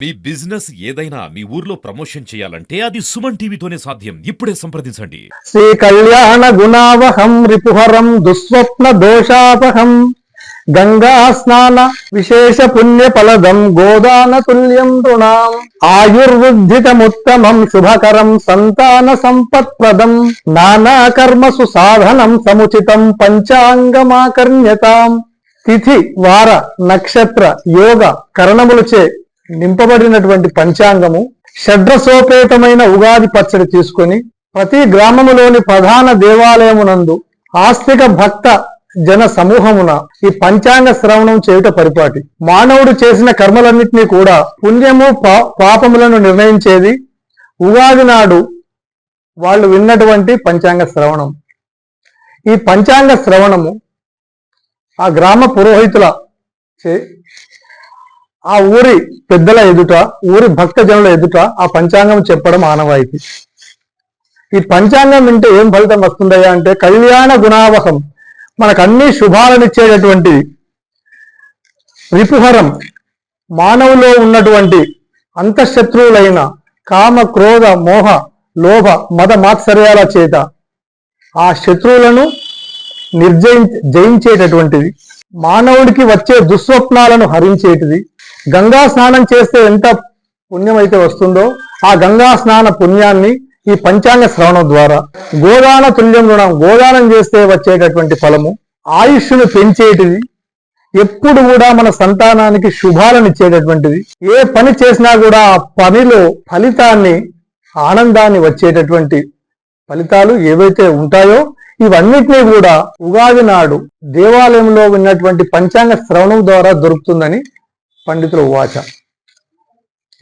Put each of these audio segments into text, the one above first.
మీ business ఏదైనా మీ ఊర్లో promotion చేయాలంటే అది సుమన్ టీవీతోనే సాధ్యం. ఇప్పుడే సంప్రదించండి. శ్రీ కళ్యాణ గుణావహం రిపుహరం దుస్వప్న దోషాపహం గంగా స్నాన విశేష పుణ్య ఫలదం గోదాన తుల్యం రుణాం ఆయుర్వృద్ధితముత్తమం శుభకరం సంతాన సంపత్ప్రదం నానా కర్మసు సాధనం సముచితం పంచాంగమాకర్ణ్యతాం. తిథి వార నక్షత్ర యోగ కరణములచే నింపబడినటువంటి పంచాంగము, షడ్రసోపేతమైన ఉగాది పచ్చడి తీసుకొని ప్రతి గ్రామములోని ప్రధాన దేవాలయమునందు ఆస్తిక భక్త జన సమూహమున ఈ పంచాంగ శ్రవణం చేయుట పరిపాటి. మానవుడు చేసిన కర్మలన్నింటినీ కూడా పుణ్యము పాపములను నిర్ణయించేది ఉగాది నాడు వాళ్ళు విన్నటువంటి పంచాంగ శ్రవణం. ఈ పంచాంగ శ్రవణము ఆ గ్రామ పురోహితుల ఆ ఊరి పెద్దల ఎదుట, ఊరి భక్తజనుల ఎదుట ఆ పంచాంగం చెప్పడం ఆనవాయితీ. ఈ పంచాంగం వింటే ఏం ఫలితం వస్తుందయ్యా అంటే కళ్యాణ గుణావహం, మనకు అన్ని శుభాలనిచ్చేటటువంటిది. రిపుహరం, మానవులో ఉన్నటువంటి అంతఃశత్రువులైన కామ క్రోధ మోహ లోభ మద మాత్సర్యాల చేత ఆ శత్రువులను జయించేటటువంటిది. మానవుడికి వచ్చే దుస్వప్నాలను హరించేటిది. గంగా స్నానం చేస్తే ఎంత పుణ్యం అయితే వస్తుందో ఆ గంగా స్నాన పుణ్యాన్ని ఈ పంచాంగ శ్రవణం ద్వారా, గోదాన తుల్యం రుణం, గోదానం చేస్తే వచ్చేటటువంటి ఫలము, ఆయుష్ను పెంచేటిది, ఎప్పుడు కూడా మన సంతానానికి శుభాలను ఇచ్చేటటువంటిది. ఏ పని చేసినా కూడా ఆ పనిలో ఫలితాన్ని, ఆనందాన్ని వచ్చేటటువంటి ఫలితాలు ఏవైతే ఉంటాయో ఇవన్నిటినీ కూడా ఉగాది నాడు దేవాలయంలో ఉన్నటువంటి పంచాంగ శ్రవణం ద్వారా దొరుకుతుందని పండితుల ఉవాచ.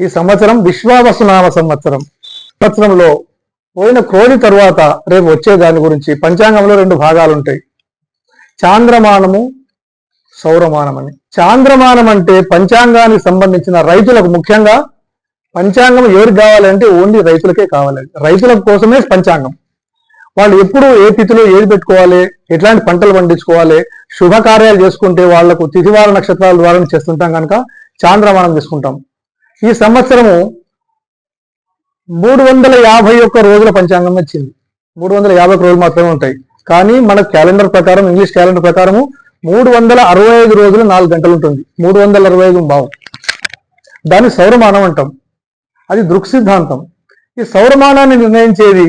ఈ సంవత్సరం విశ్వావసునామ సంవత్సరం. సంవత్సరంలో పోయిన క్రోధి తరువాత రేపు వచ్చే దాని గురించి పంచాంగంలో 2 భాగాలు ఉంటాయి, చాంద్రమానము, సౌరమానం అని. చాంద్రమానం అంటే పంచాంగానికి సంబంధించిన రైతులకు, ముఖ్యంగా పంచాంగం ఎవరికి కావాలంటే ఓన్లీ రైతులకే కావాలి. రైతుల కోసమే పంచాంగం. వాళ్ళు ఎప్పుడు ఏ తిథిలో ఏది పెట్టుకోవాలి, ఎట్లాంటి పంటలు పండించుకోవాలి, శుభకార్యాలు చేసుకుంటే వాళ్లకు తిథివార నక్షత్రాల ద్వారా చేస్తుంటాం కనుక చాంద్రమానం తీసుకుంటాం. ఈ సంవత్సరము 351 రోజుల పంచాంగం వచ్చింది. 350 రోజులు మాత్రమే ఉంటాయి. కానీ మన క్యాలెండర్ ప్రకారం, ఇంగ్లీష్ క్యాలెండర్ ప్రకారము 365 రోజులు 4 గంటలు ఉంటుంది. 365 భావం. దాన్ని సౌరమానం అంటాం. అది దృక్ సిద్ధాంతం. ఈ సౌరమానాన్ని నిర్ణయించేది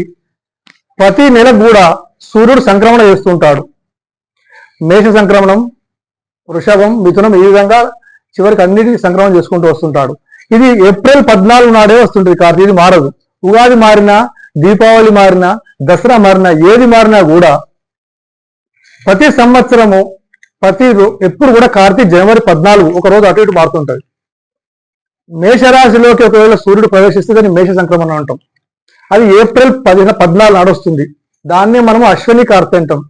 ప్రతి నెలకు కూడా సూర్యుడు సంక్రమణ చేస్తుంటాడు. మేష సంక్రమణం, వృషభం, మిథునం, ఈ విధంగా చివరికి అన్నిటికీ సంక్రమణ చేసుకుంటూ వస్తుంటాడు. ఇది ఏప్రిల్ 14 నాడే వస్తుంటుంది కార్తీక. ఇది మారదు. ఉగాది మారినా, దీపావళి మారినా, దసరా మారినా, ఏది మారినా కూడా ప్రతి సంవత్సరము ఎప్పుడు కూడా కార్తీక జనవరి 14 ఒక రోజు అటు ఇటు మారుతుంటది. మేషరాశిలోకి ఒకవేళ సూర్యుడు ప్రవేశిస్తే దాన్ని మేష సంక్రమణ అంటాం. అది ఏప్రిల్ 14 నాడొస్తుంది. దాన్ని మనము అశ్విని కార్తె అంటాం.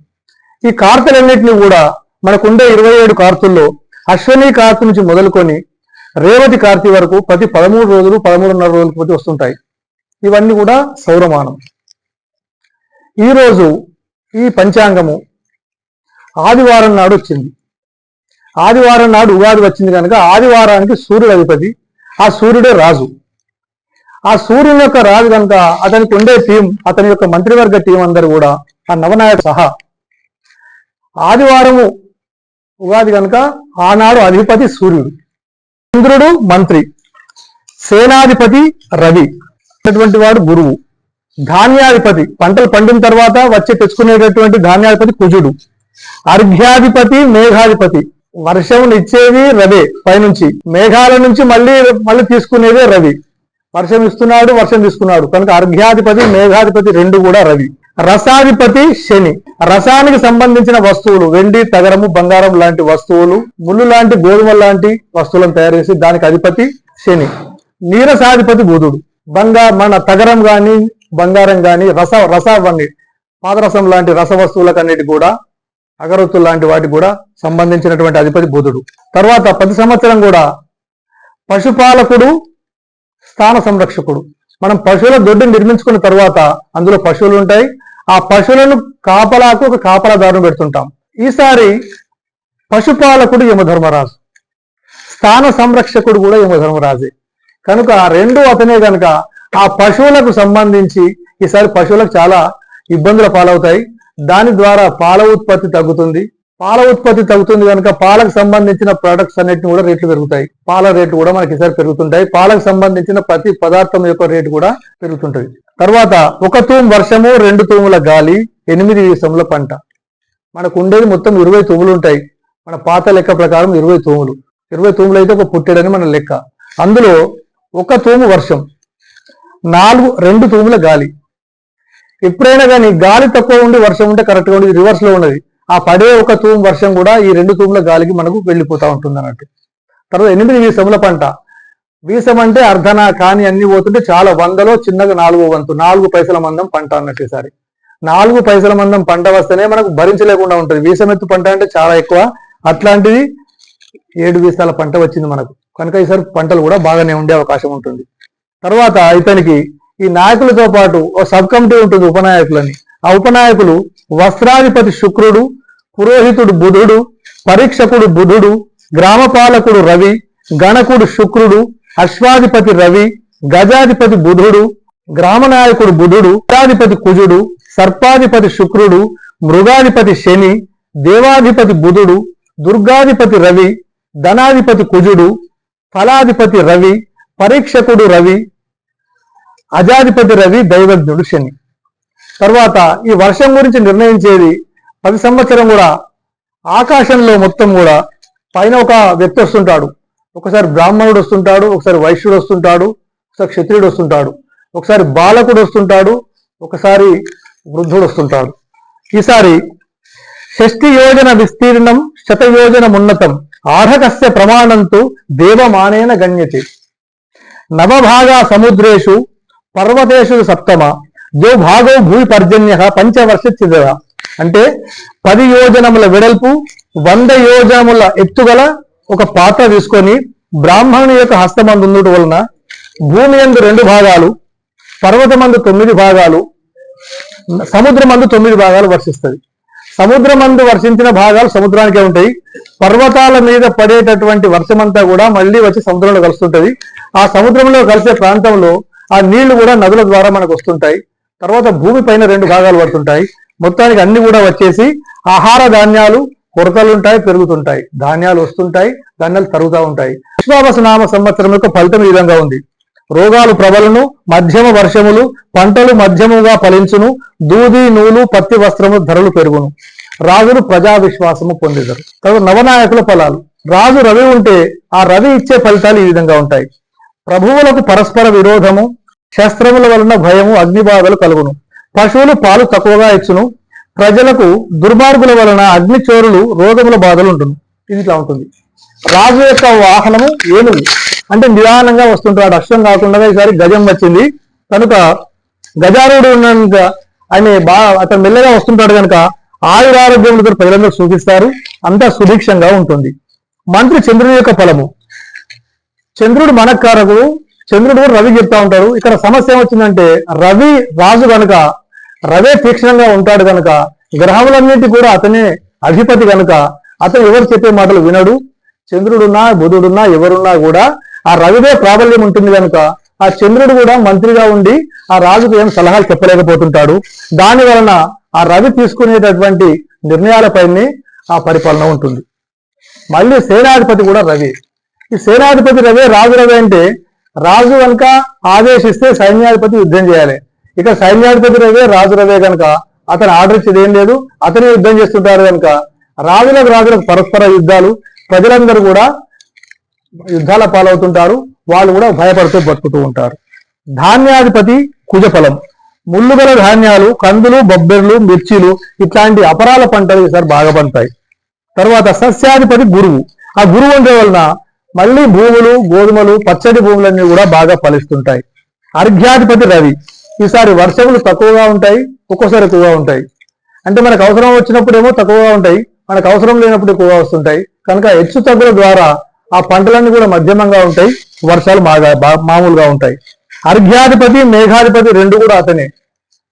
ఈ కార్తెలన్నింటినీ కూడా మనకుండే 27 కార్తుల్లో అశ్విని కార్తె నుంచి మొదలుకొని రేవతి కార్తీ వరకు ప్రతి 13 రోజులు, 13.5 రోజులకు ప్రతి వస్తుంటాయి. ఇవన్నీ కూడా సౌరమానం. ఈరోజు ఈ పంచాంగము ఆదివారం నాడు వచ్చింది. ఆదివారం నాడు ఉగాది వచ్చింది కనుక ఆదివారానికి సూర్యుడు అధిపతి, ఆ సూర్యుడే రాజు. ఆ సూర్యుని యొక్క రాజు కనుక అతనికి ఉండే టీం, అతని యొక్క మంత్రివర్గ టీం అందరూ కూడా ఆ నవనాయక సహా ఆదివారము ఉగాది కనుక ఆనాడు అధిపతి సూర్యుడు, చంద్రుడు మంత్రి, సేనాధిపతి రవి, అటువంటి వాడు గురువు, ధాన్యాధిపతి పంటలు పండిన తర్వాత వచ్చి తెచ్చుకునేటటువంటి ధాన్యాధిపతి కుజుడు, అర్ఘ్యాధిపతి మేఘాధిపతి, వర్షం ఇచ్చేది రవే పైనుంచి, మేఘాల నుంచి మళ్ళీ తీసుకునేదే రవి. వర్షం ఇస్తున్నాడు, వర్షం తీసుకున్నాడు కనుక అర్ఘ్యాధిపతి మేఘాధిపతి 2 కూడా రవి. రసాధిపతి శని, రసానికి సంబంధించిన వస్తువులు, వెండి తగరము బంగారం లాంటి వస్తువులు, ముళ్ళు లాంటి గోధుమ లాంటి వస్తువులను తయారు చేసి దానికి అధిపతి శని. నీరసాధిపతి బుధుడు, మన తగరం గాని బంగారం గాని రసావన్నీ పాదరసం లాంటి రస వస్తువులకన్నిటి కూడా, అగరొత్తులు లాంటి వాటికి కూడా సంబంధించినటువంటి అధిపతి బుధుడు. తర్వాత ప్రతి సంవత్సరం కూడా పశుపాలకుడు, స్థాన సంరక్షకుడు. మనం పశువుల దొడ్డిని నిర్మించుకున్న తర్వాత అందులో పశువులు ఉంటాయి. ఆ పశువులను కాపలాకు ఒక కాపలాదారును పెడుతుంటాం. ఈసారి పశుపాలకుడు యమధర్మరాజు, స్థాన సంరక్షకుడు కూడా యమధర్మరాజే. కనుక రెండు అతనే కనుక ఆ పశువులకు సంబంధించి ఈసారి పశువులకు చాలా ఇబ్బందుల పాలవుతాయి. దాని ద్వారా పాల ఉత్పత్తి తగ్గుతుంది. పాల ఉత్పత్తి తగ్గుతుంది కనుక పాలకు సంబంధించిన ప్రొడక్ట్స్ అన్నిటిని కూడా రేట్లు పెరుగుతాయి. పాల రేట్లు కూడా మనకి ఈసారి పెరుగుతుంటాయి. పాలకు సంబంధించిన ప్రతి పదార్థం యొక్క రేటు కూడా పెరుగుతుంటది. తర్వాత 1 తూము వర్షము 2 తూముల గాలి 8 వీసముల పంట. మనకు ఉండేది మొత్తం 20 తూములు ఉంటాయి. మన పాత లెక్క ప్రకారం 20 తూములు. 20 తూములు అయితే ఒక పుట్టెడని మన లెక్క. అందులో 1 తూము వర్షం, 2 తూముల గాలి. ఎప్పుడైనా కానీ గాలి తక్కువ ఉండి వర్షం ఉంటే కరెక్ట్గా ఉండి రివర్స్ లో ఉన్నది. ఆ పడే 1 తూము వర్షం కూడా ఈ 2 తూముల గాలికి మనకు వెళ్ళిపోతా ఉంటుంది అన్నట్టు. తర్వాత 8 వీసముల పంట. వీసం అంటే అర్ధన కాని అన్ని పోతుంటే చాలా వందలో చిన్నగా 4వ వంతు 4 పైసల మందం పంట అన్నట్టు. ఈసారి 4 పైసల మందం పంట వస్తేనే మనకు భరించలేకుండా ఉంటుంది. వీసమెత్తు పంట అంటే చాలా ఎక్కువ. అట్లాంటిది 7 వీసాల పంట వచ్చింది మనకు. కనుక ఈసారి పంటలు కూడా బాగానే ఉండే అవకాశం ఉంటుంది. తర్వాత ఇతనికి ఈ నాయకులతో పాటు ఓ సబ్ కమిటీ ఉంటుంది, ఉపనాయకులని. ఆ ఉపనాయకులు వస్త్రాధిపతి శుక్రుడు, పురోహితుడు బుధుడు, పరీక్షకుడు బుధుడు, గ్రామపాలకుడు రవి, గణకుడు శుక్రుడు, అశ్వాధిపతి రవి, గజాధిపతి బుధుడు, గ్రామనాయకుడు బుధుడు, గజాధిపతి కుజుడు, సర్పాధిపతి శుక్రుడు, మృగాధిపతి శని, దేవాధిపతి బుధుడు, దుర్గాధిపతి రవి, ధనాధిపతి కుజుడు, ఫలాధిపతి రవి, పరీక్షకుడు రవి, అజాధిపతి రవి, దైవజ్ఞుడు శని. తర్వాత ఈ వర్షం గురించి నిర్ణయించేది ప్రతి సంవత్సరం కూడా ఆకాశంలో మొత్తం కూడా పైన ఒక వ్యక్తి వస్తుంటాడు. ఒకసారి బ్రాహ్మణుడు వస్తుంటాడు, ఒకసారి వైశ్యుడు వస్తుంటాడు, ఒకసారి క్షత్రియుడు వస్తుంటాడు, ఒకసారి బాలకుడు వస్తుంటాడు, ఒకసారి వృద్ధుడు వస్తుంటాడు. ఈసారి 60 యోజన విస్తీర్ణం 100 యోజనమున్నతం ఆఢకస్య ప్రమాణంతో దేవమానేన గణ్యతే. నవభాగా సముద్రేషు పర్వతేషు సప్తమ దో భాగో భూమి పర్జన్య పంచవర్షిద. అంటే 10 యోజనముల వెడల్పు 100 యోజనముల ఎత్తుగల ఒక పాత్ర తీసుకొని బ్రాహ్మణుని యొక్క హస్తమందు ఉండటం వలన భూమి యందు 2 భాగాలు, పర్వతమందు 9 భాగాలు, సముద్రమందు 9 భాగాలు వర్షిస్తుంది. సముద్రమందు వర్షించిన భాగాలు సముద్రానికే ఉంటాయి. పర్వతాల మీద పడేటటువంటి వర్షమంతా కూడా మళ్ళీ వచ్చి సముద్రంలో కలుస్తుంటది. ఆ సముద్రంలో కలిసే ప్రాంతంలో ఆ నీళ్లు కూడా నదుల ద్వారా మనకు వస్తుంటాయి. తర్వాత భూమి పైన 2 భాగాలు పడుతుంటాయి. మొత్తానికి అన్ని కూడా వచ్చేసి ఆహార ధాన్యాలు కొరతలుంటాయి, పెరుగుతుంటాయి. ధాన్యాలు వస్తుంటాయి, ధాన్యాలు తరుగుతూ ఉంటాయి. విశ్వావసు నామ సంవత్సరం యొక్క ఫలితం ఈ విధంగా ఉంది. రోగాలు ప్రబలును, మధ్యమ వర్షములు, పంటలు మధ్యముగా ఫలించును, దూది నూలు పత్తి వస్త్రము ధరలు పెరుగును, రాజులు ప్రజా విశ్వాసము పొందేదారు. తర్వాత నవనాయకుల ఫలాలు. రాజు రవి ఉంటే ఆ రవి ఇచ్చే ఫలితాలు ఈ విధంగా ఉంటాయి. ప్రభువులకు పరస్పర విరోధము, శస్త్రముల వలన భయము, అగ్నిబాధలు కలుగును, పశువులు పాలు తక్కువగా ఇచ్చును, ప్రజలకు దుర్మార్గుల వలన అగ్నిచోరులు రోగముల బాధలు ఉంటుంది. ఇది ఇట్లా ఉంటుంది. రాజు యొక్క వాహనము ఏనుగు, అంటే నిదానంగా వస్తుంటాడు, అశ్వం కాకుండా. ఈసారి గజం వచ్చింది కనుక గజారుడు ఉన్న ఆయన అతను మెల్లగా వస్తుంటాడు కనుక ఆయురారోగ్యములతో ప్రజలందరూ సూచిస్తారు. అంతా సుభిక్షంగా ఉంటుంది. మంత్రి చంద్రుని యొక్క ఫలము. చంద్రుడు మనకారకుడు. చంద్రుడు రవి చెప్తా ఉంటాడు. ఇక్కడ సమస్య ఏమొచ్చిందంటే రవి రాజు కనుక రవే తీక్షణంగా ఉంటాడు కనుక గ్రహములన్నిటి కూడా అతనే అధిపతి కనుక అతను ఎవరు చెప్పే మాటలు వినడు. చంద్రుడున్నా బుధుడున్నా ఎవరున్నా కూడా ఆ రవిదే ప్రాబల్యం ఉంటుంది కనుక ఆ చంద్రుడు కూడా మంత్రిగా ఉండి ఆ రాజుకు ఏం సలహాలు చెప్పలేకపోతుంటాడు. దాని వలన ఆ రవి తీసుకునేటటువంటి నిర్ణయాలపైనే ఆ పరిపాలన ఉంటుంది. మళ్ళీ సేనాధిపతి కూడా రవి. ఈ సేనాధిపతి రవే రాజు రవి అంటే రాజు కనుక ఆదేశిస్తే సైన్యాధిపతి యుద్ధం చేయాలి. ఇక సైన్యాధిపతి రవే రాజు రవే కనుక అతను ఆర్డర్ ఇచ్చేది ఏం లేదు, అతనే యుద్ధం చేస్తుంటారు కనుక రాజులకు పరస్పర యుద్ధాలు, ప్రజలందరూ కూడా యుద్ధాల పాలవుతుంటారు. వాళ్ళు కూడా భయపడుతూ బతుకుతూ ఉంటారు. ధాన్యాధిపతి కుజఫలం. ముళ్ళుగల ధాన్యాలు, కందులు, బొబ్బెర్లు, మిర్చీలు ఇట్లాంటి అపరాల పంటలు ఈసారి బాగా పండుతాయి. తర్వాత సస్యాధిపతి గురువు. ఆ గురువు ఉండే వలన మళ్ళీ భూములు, గోధుమలు, పచ్చడి భూములన్నీ కూడా బాగా ఫలిస్తుంటాయి. అర్ఘ్యాధిపతి రవి. ఈసారి వర్షములు తక్కువగా ఉంటాయి, ఒక్కోసారి ఎక్కువగా ఉంటాయి. అంటే మనకు అవసరం వచ్చినప్పుడు ఏమో తక్కువగా ఉంటాయి, మనకు అవసరం లేనప్పుడు ఎక్కువగా వస్తుంటాయి. కనుక హెచ్చు తగ్గుల ద్వారా ఆ పంటలన్నీ కూడా మధ్యమంగా ఉంటాయి, వర్షాలు మామూలుగా ఉంటాయి. అర్ఘ్యాధిపతి మేఘాధిపతి 2 కూడా అతనే.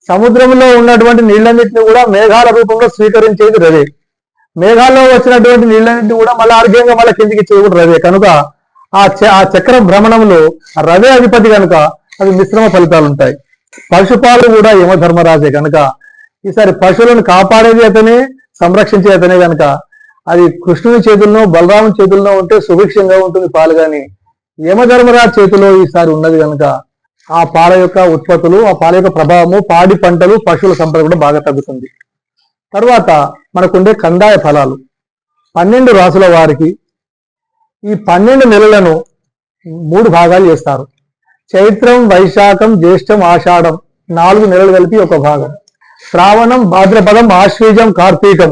సముద్రంలో ఉన్నటువంటి నీళ్ళన్నింటినీ కూడా మేఘాల రూపంలో స్వీకరించేది రవే. మేఘాల్లో వచ్చినటువంటి నీళ్ళన్నింటినీ కూడా మళ్ళీ అర్ఘ్యంగా మళ్ళీ కిందికి ఇచ్చేది కూడా రవే. కనుక ఆ చక్ర భ్రమణంలో రవే అధిపతి కనుక అవి మిశ్రమ ఫలితాలు ఉంటాయి. పశుపాలు కూడా యమధర్మరాజే కనుక ఈసారి పశువులను కాపాడేది అతనే, సంరక్షించే అతనే కనుక అది కృష్ణుని చేతుల్లో బలరాముని చేతుల్లో ఉంటే సుభిక్షంగా ఉంటుంది పాలు. కానీ యమధర్మరాజు చేతిలో ఈసారి ఉన్నది కనుక ఆ పాల యొక్క ఉత్పత్తులు, ఆ పాల యొక్క ప్రభావము, పాడి పంటలు, పశువుల సంపద కూడా బాగా తగ్గుతుంది. తర్వాత మనకుండే కందాయ ఫలాలు 12 రాసుల వారికి ఈ 12 నెలలను 3 భాగాలు చేస్తారు. చైత్రం, వైశాఖం, జ్యేష్టం, ఆషాఢం 4 నెలలు కలిపి ఒక భాగం. శ్రావణం, భాద్రపదం, ఆశ్వీజం, కార్తీకం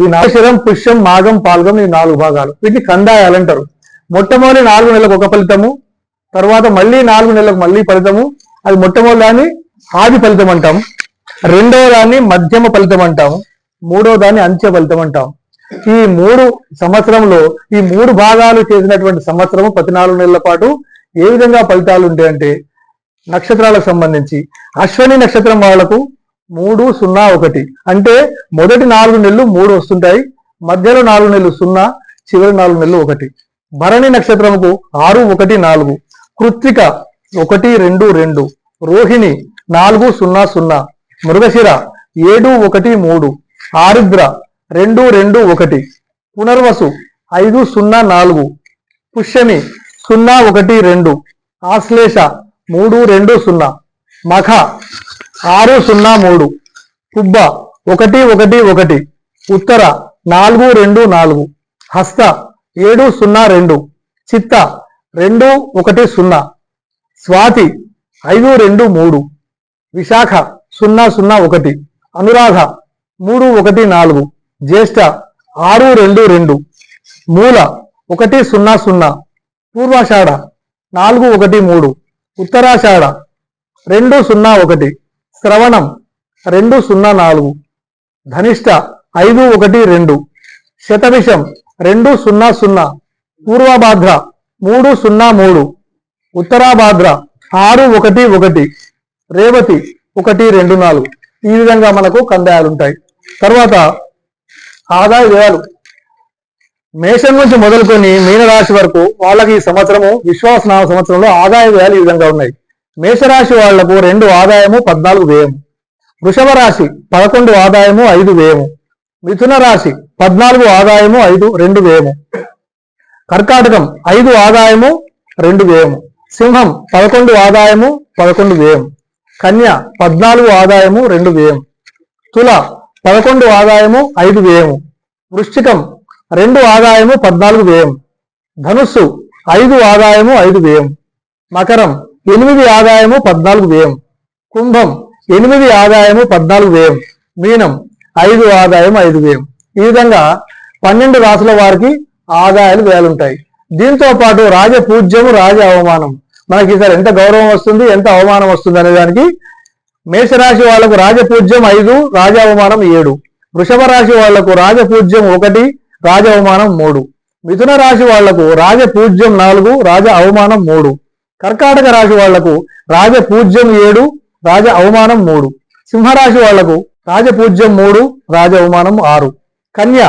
ఈ నాశరం, పుష్యం, మాఘం, పాల్గం ఈ 4 భాగాలు. వీటిని కందాయాలు అంటారు. మొట్టమొదటి 4 నెలలకు ఒక ఫలితము, తర్వాత మళ్ళీ 4 నెలలకు మళ్ళీ ఫలితము. అది మొట్టమొదటి దాన్ని ఆది ఫలితం అంటాం, రెండవ దాన్ని మధ్యమ ఫలితం అంటాము, మూడవ దాన్ని అంత్య ఫలితం అంటాం. ఈ 3 సంవత్సరంలో ఈ 3 భాగాలు చేసినటువంటి సంవత్సరము 14 నెలల పాటు ఏ విధంగా ఫలితాలు ఉంటాయంటే నక్షత్రాలకు సంబంధించి అశ్విని నక్షత్రం వాళ్లకు 3, 0, 1 అంటే మొదటి 4 నెలలు 3 వస్తుంటాయి, మధ్యలో 4 నెలలు 0, చివరి 4 నెలలు 1. భరణి నక్షత్రముకు 6, 1, 4, కృత్తిక 1, 2, 2, రోహిణి 4, 0, 0, మృగశిర 7, 1, 3, ఆరుద్ర 2, 2, 1, పునర్వసు 5, 0, 4, పుష్యమి 0, 1, 2, ఆశ్లేష 3, 2, 0, మఖ 6, 0, 3, పుబ్బ 1, 1, 1, ఉత్తర 4, 2, 4, హస్త 7, 0, 2, చిత్త 2, 1, 0, స్వాతి 5, 2, 3, విశాఖ 0, 0, 1, అనురాధ 3, 1, 4, జ్యేష్ఠ 6, 2, 2, మూల 1, 0, 0, పూర్వాషాఢ 4, 1, 3, ఉత్తరాషాఢ 2, 0, 1, శ్రవణం 2, 0, 4, ధనిష్ట 5, 1, 2, శతవిషం 2, 0, 0, పూర్వభాద్ర 3, 0, 3, ఉత్తరాభాద్ర 6, 1, 1, రేవతి 1, 2, 4. ఈ విధంగా మనకు కందాయాలు ఉంటాయి. తర్వాత ఆదాయ వ్యయాలు మేషం నుంచి మొదలుకొని మీనరాశి వరకు వాళ్ళకి ఈ సంవత్సరము విశ్వాసనామ సంవత్సరంలో ఆదాయ వ్యయాలు ఈ విధంగా ఉన్నాయి. మేషరాశి వాళ్లకు 2 ఆదాయము 14 వ్యయము, వృషభ రాశి 11 ఆదాయము 5 వ్యయము, మిథున రాశి 14 ఆదాయము 2 వ్యయము, కర్కాటకం 5 ఆదాయము 2 వ్యయము, సింహం 11 ఆదాయము 11 వ్యయం, కన్య 14 ఆదాయము 2 వ్యయం, తుల 11 ఆదాయము 5 వ్యయము, వృశ్చికం 2 ఆదాయము 14 వ్యయం, ధనుస్సు 5 ఆదాయము 5 వ్యయం, మకరం 8 ఆదాయము 14 వ్యయం, కుంభం 8 ఆదాయము 14 వ్యయం, మీనం 5 ఆదాయం 5 వ్యయం. ఈ విధంగా 12 రాసుల వారికి ఆదాయాలు వ్యయాలుంటాయి. దీంతో పాటు రాజపూజ్యము, రాజ అవమానం. మనకి ఈసారి ఎంత గౌరవం వస్తుంది, ఎంత అవమానం వస్తుంది అనే దానికి మేషరాశి వాళ్లకు రాజపూజ్యం 5, రాజ అవమానం 7, వృషభ రాశి వాళ్లకు రాజపూజ్యం 1, రాజ అవమానం 3, మిథున రాశి వాళ్లకు రాజపూజ్యం 4, రాజ అవమానం 3, కర్కాటక రాశి వాళ్లకు రాజపూజ్యం 7, రాజ అవమానం 3, సింహరాశి వాళ్లకు రాజపూజ్యం 3, రాజ అవమానం 6, కన్య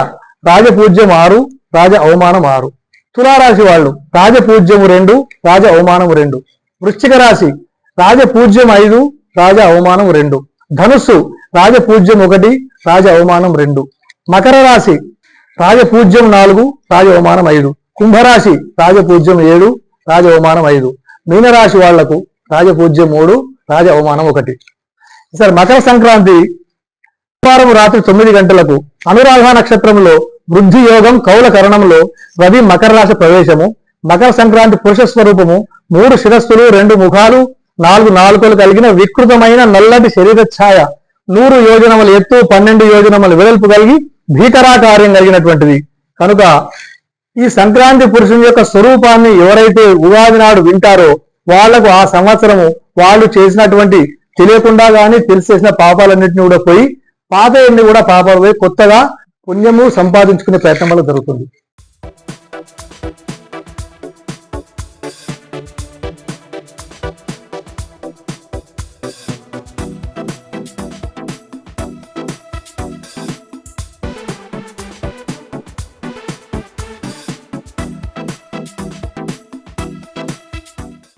రాజపూజ్యం 6, రాజ అవమానం 6, తులారాశి వాళ్ళు రాజపూజ్యము 2, రాజ అవమానం 2, వృశ్చిక రాశి రాజపూజ్యం 5, రాజ అవమానం 2, ధనుస్సు రాజపూజ్యం 1, రాజ అవమానం 2, మకర రాశి రాజపూజ్యం 4, రాజ అవమానం 5, కుంభరాశి రాజపూజ్యం 7, రాజ అవమానం 5, మీనరాశి వాళ్లకు రాజపూజ్యం 3, రాజ అవమానం 1. సరే, మకర సంక్రాంతి సోమవారం రాత్రి 9 గంటలకు అనురాధ నక్షత్రంలో వృద్ధి యోగం కౌల కరణంలో రవి మకర రాశి ప్రవేశము. మకర సంక్రాంతి పురుష స్వరూపము 3 శిరస్సులు 2 ముఖాలు 4 నాలుకలు కలిగిన వికృతమైన నల్లటి శరీర ఛాయ 100 యోజనముల ఎత్తు 12 యోజనముల వెడల్పు కలిగి భీకరాకార్యం కలిగినటువంటిది కనుక ఈ సంక్రాంతి పురుషుని యొక్క స్వరూపాన్ని ఎవరైతే ఉగాది నాడు వింటారో వాళ్లకు ఆ సంవత్సరము వాళ్ళు చేసినటువంటి తెలియకుండా గానీ తెలిసేసిన పాపాలన్నింటినీ కూడా పోయి పాత ఎన్ని కూడా పాపాలు పోయి కొత్తగా పుణ్యము సంపాదించుకునే ప్రయత్నం వల్ల జరుగుతుంది.